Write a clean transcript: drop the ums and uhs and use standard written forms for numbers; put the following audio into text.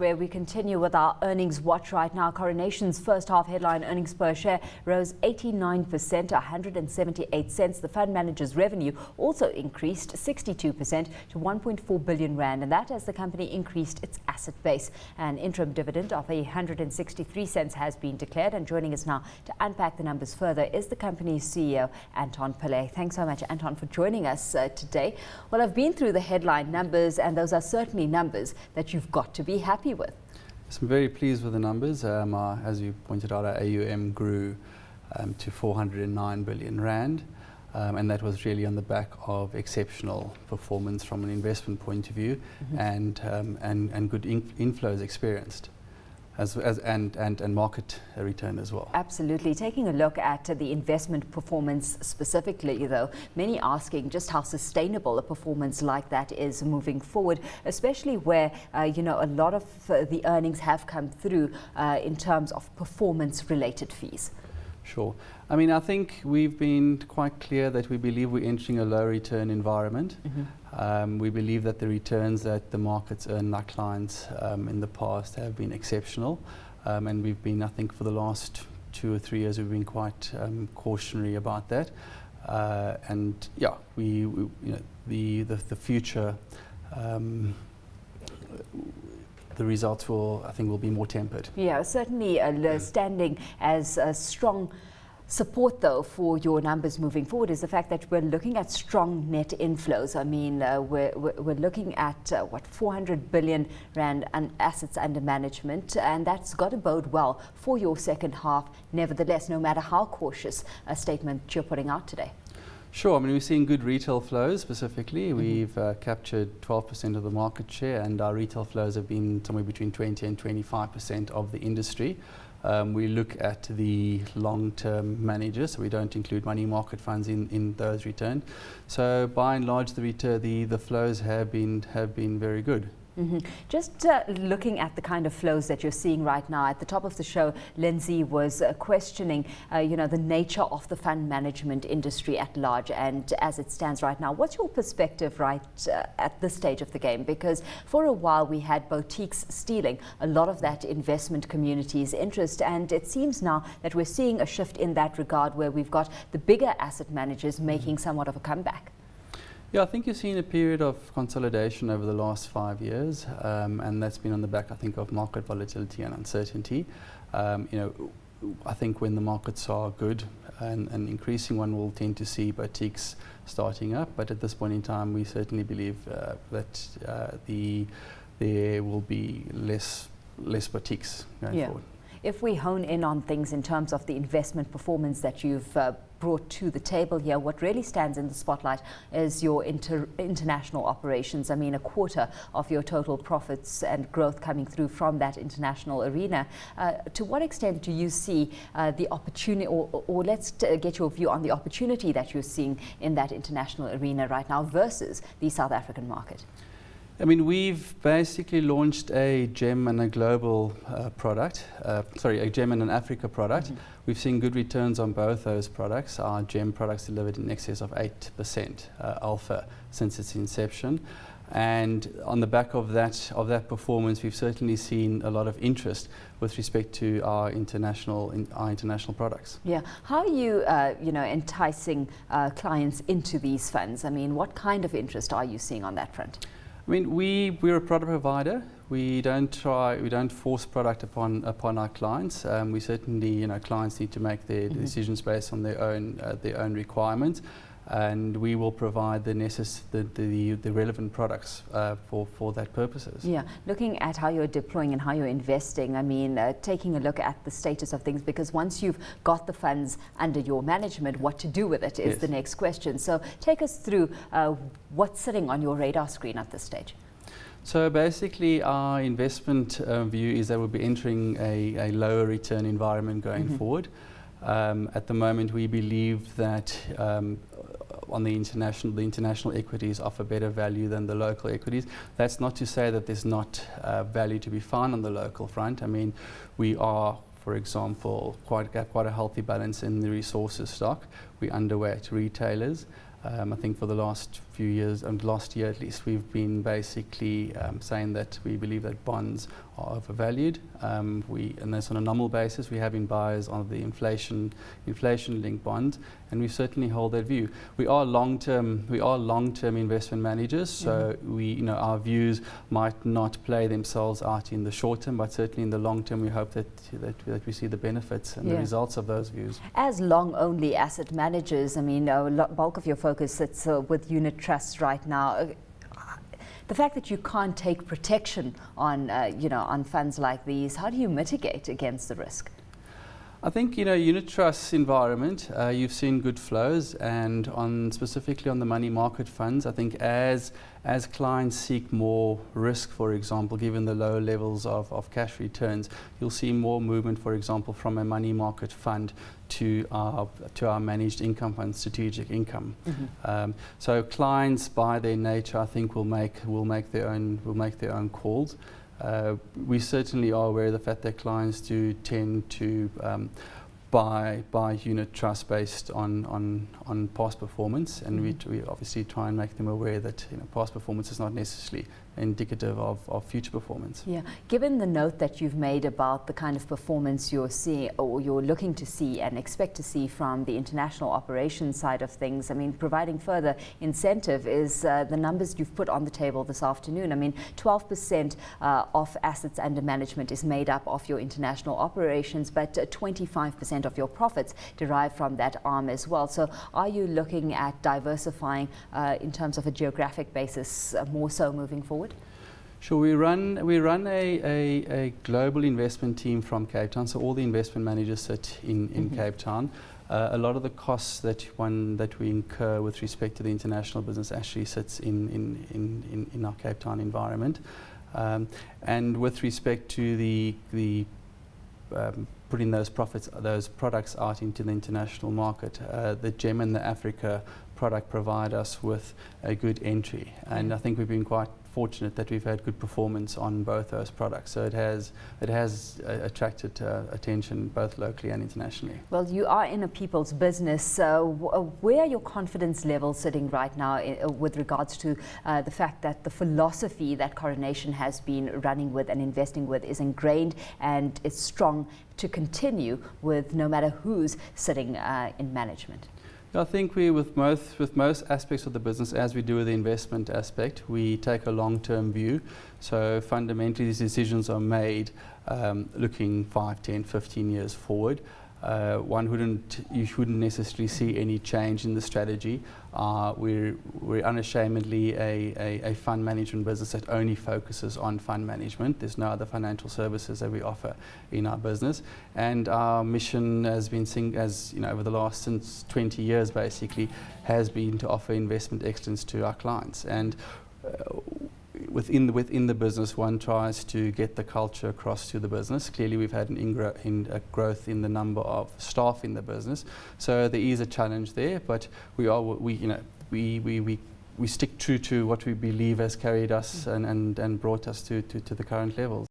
where we continue with our earnings watch right now. Coronation's first half headline earnings per share rose 89% to 178 cents. The fund manager's revenue also increased 62% to 1.4 billion rand, and that as the company increased its asset base. An interim dividend of 163 cents has been declared, and joining us now to unpack the numbers further is the company's CEO, Anton Pillay. Thanks so much, Anton, for joining us today. Well, I've been through the headline numbers, and those are certainly numbers that you've got to be happy with. I'm very pleased with the numbers. As you pointed out, our AUM grew to 409 billion rand, and that was really on the back of exceptional performance from an investment point of view, and good inflows experienced. And market return as well. Absolutely. Taking a look at the investment performance specifically, though, many asking just how sustainable a performance like that is moving forward, especially where a lot of the earnings have come through in terms of performance-related fees. Sure. I mean, I think we've been quite clear that we believe we're entering a low return environment. We believe that the returns that the markets earn our clients in the past have been exceptional, and we've been, I think, for the last 2 or 3 years, we've been quite cautionary about that. And yeah, the future. The results will be more tempered. Yeah, certainly standing as a strong support, though, for your numbers moving forward is the fact that we're looking at strong net inflows. I mean, we're looking at 400 billion rand assets under management, and that's got to bode well for your second half, nevertheless, no matter how cautious a statement you're putting out today. Sure. I mean, we're seeing good retail flows specifically. We've captured 12% of the market share, and our retail flows have been somewhere between 20 and 25% of the industry. We look at the long-term managers, so we don't include money market funds in those returns. So by and large, the flows have been very good. Just looking at the kind of flows that you're seeing right now, at the top of the show, Lindsay was questioning, the nature of the fund management industry at large, and as it stands right now, what's your perspective right at this stage of the game? Because for a while we had boutiques stealing a lot of that investment community's interest, and it seems now that we're seeing a shift in that regard, where we've got the bigger asset managers making somewhat of a comeback. Yeah, I think you've seen a period of consolidation over the last 5 years, and that's been on the back, I think, of market volatility and uncertainty. I think when the markets are good and increasing, one will tend to see boutiques starting up. But at this point in time, we certainly believe that there will be less boutiques going forward. If we hone in on things in terms of the investment performance that you've brought to the table here, what really stands in the spotlight is your international operations. I mean, a quarter of your total profits and growth coming through from that international arena. To what extent do you see the opportunity, or let's get your view on the opportunity that you're seeing in that international arena right now versus the South African market? I mean, we've basically launched a GEM and a global product, a GEM and an Africa product. We've seen good returns on both those products. Our GEM products delivered in excess of 8% alpha since its inception. And on the back of that performance, we've certainly seen a lot of interest with respect to our international products. Yeah, how are you, enticing clients into these funds? I mean, what kind of interest are you seeing on that front? I mean, we're a product provider. We don't force product upon our clients. We certainly, clients need to make their decisions based on their own requirements, and we will provide the relevant products for that purposes. Yeah, looking at how you're deploying and how you're investing, I mean, taking a look at the status of things, because once you've got the funds under your management, what to do with it is the next question. So take us through what's sitting on your radar screen at this stage. So basically, our investment view is that we'll be entering a lower return environment going forward. At the moment, we believe that on the international equities offer better value than the local equities. That's not to say that there's not value to be found on the local front. I mean, we are, for example, quite a healthy balance in the resources stock. We underweight retailers. I think for the last few years, and last year at least, we've been basically saying that we believe that bonds are overvalued. And that's on a nominal basis. We have been buyers of the inflation-linked bonds, and we certainly hold that view. We are long-term investment managers, so our views might not play themselves out in the short term, but certainly in the long term, we hope that we see the benefits and the results of those views. As long-only asset managers, I mean, bulk of your focus sits with unit trusts right now. The fact that you can't take protection on, on funds like these, how do you mitigate against the risk? I think, unit trust environment, you've seen good flows, and specifically on the money market funds, I think as clients seek more risk, for example, given the low levels of cash returns, you'll see more movement, for example, from a money market fund to our managed income fund, strategic income. So clients, by their nature, I think will make their own calls. We certainly are aware of the fact that clients do tend to buy unit trust based on past performance, and we obviously try and make them aware that past performance is not necessarily indicative of future performance. Yeah, given the note that you've made about the kind of performance you're seeing or you're looking to see and expect to see from the international operations side of things, I mean, providing further incentive is the numbers you've put on the table this afternoon. I mean, 12% of assets under management is made up of your international operations, but 25% of your profits derive from that arm as well. So are you looking at diversifying in terms of a geographic basis more so moving forward? Sure, we run a global investment team from Cape Town, so all the investment managers sit in Cape Town. A lot of the costs that we incur with respect to the international business actually sits in our Cape Town environment. And with respect to the putting those products out into the international market, the GEM and the Africa product provide us with a good entry, and I think we've been quite fortunate that we've had good performance on both those products. So it has attracted attention both locally and internationally. Well, you are in a people's business. Where are your confidence levels sitting right now with regards to the fact that the philosophy that Coronation has been running with and investing with is ingrained and is strong to continue with no matter who's sitting in management? I think with most aspects of the business, as we do with the investment aspect, we take a long-term view. So fundamentally, these decisions are made looking 5, 10, 15 years forward. You wouldn't necessarily see any change in the strategy. We're unashamedly a fund management business that only focuses on fund management. There's no other financial services that we offer in our business, and our mission has been over the last since 20 years basically has been to offer investment excellence to our clients. And within the business, one tries to get the culture across to the business. Clearly, we've had a growth in the number of staff in the business, so there is a challenge there. But we stick true to what we believe has carried us and brought us to the current levels.